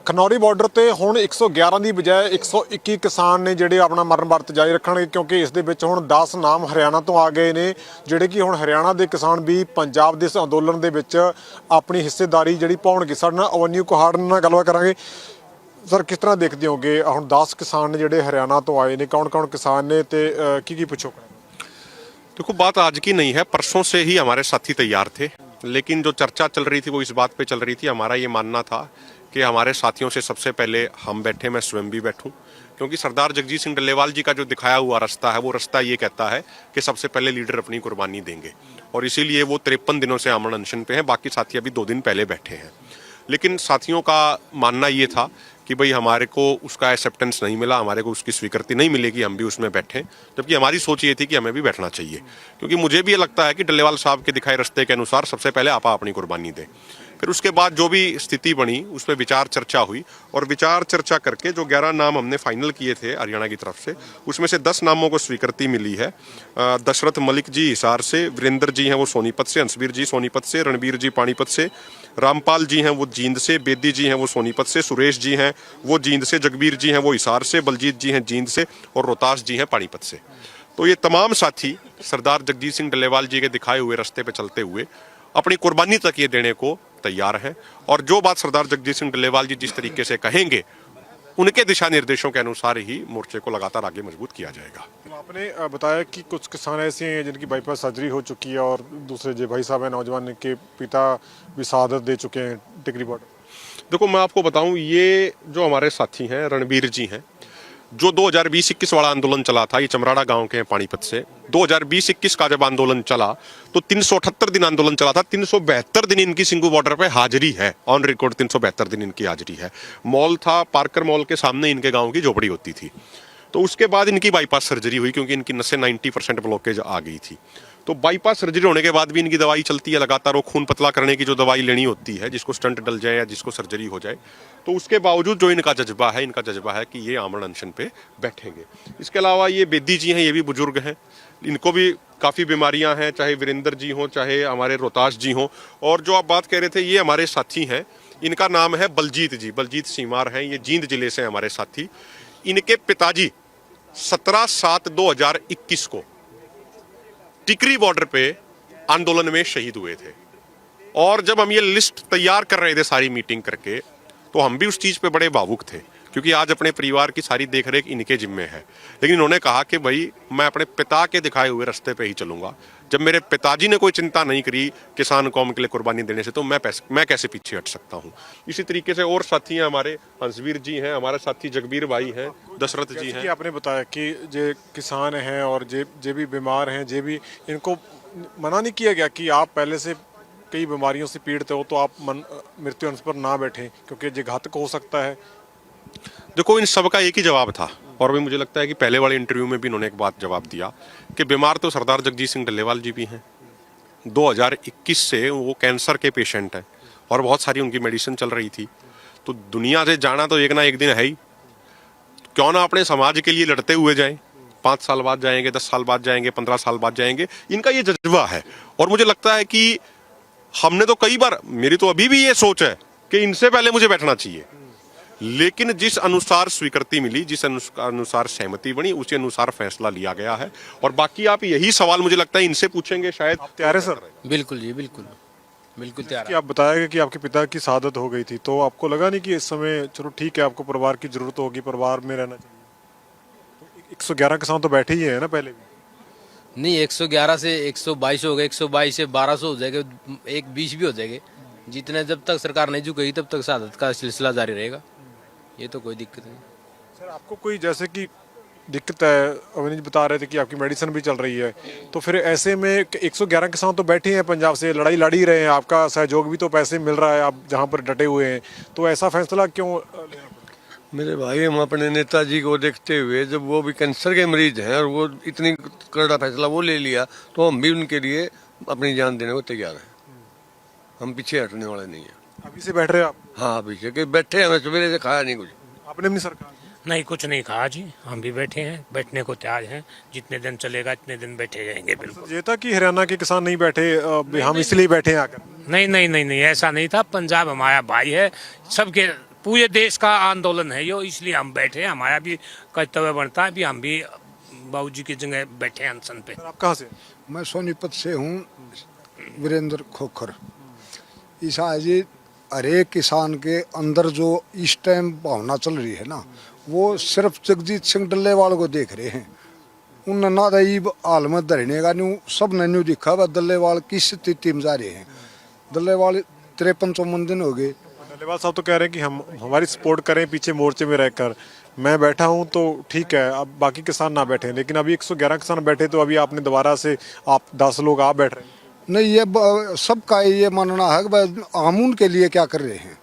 Khanauri border ਤੇ ਹੁਣ 111 ਦੀ ਬਜਾਏ 121 ਕਿਸਾਨ ਨੇ ਜਿਹੜੇ ਆਪਣਾ ਮਰਨ ਵਰਤ ਜਾਰੀ ਰੱਖਣਗੇ, ਕਿਉਂਕਿ ਇਸ ਦੇ ਵਿੱਚ ਹੁਣ 10 ਨਾਮ ਹਰਿਆਣਾ ਤੋਂ ਆ ਗਏ ਨੇ, ਜਿਹੜੇ ਕਿ ਹੁਣ ਹਰਿਆਣਾ ਦੇ ਕਿਸਾਨ ਵੀ ਪੰਜਾਬ ਦੇ ਇਸ ਅੰਦੋਲਨ ਦੇ ਵਿੱਚ ਆਪਣੀ ਹਿੱਸੇਦਾਰੀ ਜਿਹੜੀ ਪਾਉਣਗੇ। ਸਾਡੇ ਨਾਲ ਅਵਨਿਊ ਕੁਹਾੜ ਨਾਲ ਗੱਲਬਾਤ ਕਰਾਂਗੇ। ਸਰ, ਕਿਸ ਤਰ੍ਹਾਂ ਦੇਖਦੇ ਹੋਗੇ ਹੁਣ 10 ਕਿਸਾਨ ਨੇ ਜਿਹੜੇ हरियाणा तो आए ने, कौन कौन किसान ने ते की पूछो? देखो, बात आज की नहीं है, परसों से ही हमारे साथी तैयार थे, लेकिन जो चर्चा चल रही थी वो इस बात पे चल रही थी। हमारा ये मानना था कि हमारे साथियों से सबसे पहले हम बैठे, मैं स्वयं भी बैठूं, क्योंकि सरदार जगजीत सिंह डल्लेवाल जी का जो दिखाया हुआ रास्ता है वो रास्ता ये कहता है कि सबसे पहले लीडर अपनी कुर्बानी देंगे, और इसीलिए वो 53 दिनों से आमरण अनशन पे हैं। बाकी साथी अभी 2 दिन पहले बैठे हैं, लेकिन साथियों का मानना ये था कि भाई हमारे को उसका एक्सेप्टेंस नहीं मिला, हमारे को उसकी स्वीकृति नहीं मिलेगी, हम भी उसमें बैठें। जबकि हमारी सोच ये थी कि हमें भी बैठना चाहिए, क्योंकि मुझे भी ये लगता है कि डल्लेवाल साहब के दिखाए रास्ते के अनुसार सबसे पहले आप अपनी कुर्बानी दें। फिर उसके बाद जो भी स्थिति बनी उस पर विचार चर्चा हुई, और विचार चर्चा करके जो 11 नाम हमने फाइनल किए थे हरियाणा की तरफ से, उसमें से 10 नामों को स्वीकृति मिली है। दशरथ मलिक जी हिसार से, वीरेंद्र जी हैं वो सोनीपत से, हंसवीर जी सोनीपत से, रणबीर जी पानीपत से, रामपाल जी हैं वो जींद से, बेदी जी हैं वो सोनीपत से, सुरेश जी हैं वो जींद से, जगबीर जी हैं वो हिसार से, बलजीत जी हैं जींद से, और रोहतास जी हैं पानीपत से। तो ये तमाम साथी सरदार जगजीत सिंह डल्लेवाल जी के दिखाए हुए रास्ते पे चलते हुए अपनी कुर्बानी तक ये देने को तैयार हैं, और जो बात सरदार जगजीत सिंह डल्लेवाल जी जिस तरीके से कहेंगे उनके दिशा निर्देशों के अनुसार ही मोर्चे को लगातार आगे मजबूत किया जाएगा। आपने बताया कि कुछ किसान ऐसे हैं जिनकी बाईपास सर्जरी हो चुकी है, और दूसरे जो भाई साहब हैं नौजवान के पिता भी शहादत दे चुके हैं टिकरी बॉर्डर। देखो, मैं आपको बताऊं, ये जो हमारे साथी हैं रणबीर जी हैं, जो 2020-21 वाला आंदोलन चला था, ये चमराड़ा गांव के हैं पानीपत से। 2020-21 का जब आंदोलन चला तो 378 दिन आंदोलन चला था, 372 दिन इनकी सिंगू बॉर्डर पे हाजिरी है, ऑन रिकॉर्ड 372 दिन इनकी हाजिरी है। मॉल था, पार्कर मॉल के सामने इनके गांव की झोपड़ी होती थी। तो उसके बाद इनकी बाईपास सर्जरी हुई, क्योंकि इनकी नसें 90% ब्लॉकेज आ गई थी। तो बाईपास सर्जरी होने के बाद भी इनकी दवाई चलती है लगातार, वो खून पतला करने की जो दवाई लेनी होती है, जिसको स्टंट डल जाए या जिसको सर्जरी हो जाए। तो उसके बावजूद जो इनका जज्बा है कि ये आमरण अनशन पे बैठेंगे। इसके अलावा ये बेदी जी हैं, ये भी बुजुर्ग हैं, इनको भी काफ़ी बीमारियां हैं, चाहे वीरेंद्र जी हों, चाहे हमारे रोहतास जी हों। और जो आप बात कह रहे थे, ये हमारे साथी हैं, इनका नाम है बलजीत जी, बलजीत सीमार हैं, ये जींद जिले से हमारे साथी। इनके पिताजी 17/7/2021 को टिकरी बॉर्डर पे आंदोलन में शहीद हुए थे। और जब हम ये लिस्ट तैयार कर रहे थे सारी मीटिंग करके, तो हम भी उस चीज़ पे बड़े भावुक थे, क्योंकि आज अपने परिवार की सारी देखरेख इनके जिम्मे है। लेकिन इन्होंने कहा कि भाई मैं अपने पिता के दिखाए हुए रास्ते पे ही चलूंगा। जब मेरे पिताजी ने कोई चिंता नहीं करी किसान कौम के लिए कुर्बानी देने से, तो मैं कैसे पीछे हट सकता हूँ। इसी तरीके से और साथी हैं हमारे, हंसवीर जी हैं, हमारे साथी जगबीर भाई हैं, दशरथ जी हैं। आपने बताया कि जो किसान हैं और जे भी बीमार हैं, जे भी इनको मना नहीं किया गया कि आप पहले से कई बीमारियों से पीड़ित हो तो आप मृत्यु अंश पर ना बैठें, क्योंकि ये घातक हो सकता है। देखो, इन सब का एक ही जवाब था, और भी मुझे लगता है कि पहले वाले इंटरव्यू में भी इन्होंने एक बात जवाब दिया कि बीमार तो सरदार जगजीत सिंह डल्लेवाल जी भी हैं। 2021 से वो कैंसर के पेशेंट हैं, और बहुत सारी उनकी मेडिसिन चल रही थी। तो दुनिया से जाना तो एक ना एक दिन है ही, क्यों ना अपने समाज के लिए लड़ते हुए जाएं। 5 साल बाद जाएंगे, 10 साल बाद जाएंगे, 15 साल बाद जाएंगे, इनका ये जज्बा है। और मुझे लगता है कि हमने तो कई बार, मेरी तो अभी भी ये सोच है कि इनसे पहले मुझे बैठना चाहिए, लेकिन जिस अनुसार स्वीकृति मिली, जिस अनुसार सहमति बनी, उसी अनुसार फैसला लिया गया है। और बाकी आप यही सवाल मुझे लगता है इनसे पूछेंगे शायद। आप तैयार है सर? बिल्कुल जी, बिल्कुल बिल्कुल तैयार। आप बताया कि आपके पिता की शहादत हो गई थी, तो आपको लगा नहीं कि इस समय चलो ठीक है, आपको परिवार की जरूरत होगी, परिवार में रहना चाहिए? 111 किसान तो बैठे ही है ना पहले भी? नहीं, 111 से 122 हो गए, 122 से 1200 हो जाएगा, 120 भी हो जाएंगे। जितने जब तक सरकार नहीं झुकेगी तब तक शहादत का सिलसिला जारी रहेगा, ये तो कोई दिक्कत नहीं। सर, आपको कोई जैसे कि दिक्कत है, अवनीश बता रहे थे कि आपकी मेडिसिन भी चल रही है, तो फिर ऐसे में 111 किसान तो बैठे हैं पंजाब से, लड़ाई लड़ ही रहे हैं, आपका सहयोग भी तो पैसे मिल रहा है, आप जहाँ पर डटे हुए हैं, तो ऐसा फैसला क्यों लेना पड़ा? मेरे भाई, हम अपने नेताजी को देखते हुए, जब वो भी कैंसर के मरीज हैं और वो इतनी करड़ा फैसला वो ले लिया, तो हम भी उनके लिए अपनी जान देने को तैयार हैं। हम पीछे हटने वाले नहीं हैं। अभी से बैठ रहे हैं आप? हाँ, पीछे के बैठे, हमें सवेरे से खाया नहीं कुछ। आपने अपनी सरकार नहीं, कुछ नहीं कहा जी, हम भी बैठे हैं, बैठने को तैयार हैं। जितने दिन चलेगा इतने दिन बैठे जाएंगे। बिल्कुल। ये था कि हरियाणा के किसान नहीं बैठे, हम इसलिए बैठे हैं आकर? नहीं नहीं नहीं नहीं, ऐसा नहीं था। पंजाब हमारा भाई है, सबके पूरे देश का आंदोलन है यो, इसलिए हम बैठे हैं। हमारा भी कर्तव्य बनता है, भी हम भी बाबूजी की जगह बैठे हैं अनशन पे। आप कहाँ से? मैं सोनीपत से हूँ, वीरेंद्र खोखर। ईसा जी, हर एक किसान के अंदर जो इस टाइम भावना चल रही है ना, वो सिर्फ जगजीत सिंह डल्लेवाल को देख रहे हैं। उन ना दईब हाल में धरने का न्यू सब ने न्यू दिखा वह डल्लेवाल किस स्थिति में जा रहे हैं। डल्लेवाल 53-54 दिन हो गए। डल्लेवाल साहब तो कह रहे हैं कि हम हमारी सपोर्ट करें पीछे मोर्चे में रहकर। मैं बैठा हूं तो ठीक है, अब बाकी किसान ना बैठे, लेकिन अभी 111 किसान बैठे तो अभी आपने दोबारा से आप 10 लोग आप बैठ रहे हैं। नहीं, ये सबका ये मानना है कि भाई हम उनके लिए क्या कर रहे हैं।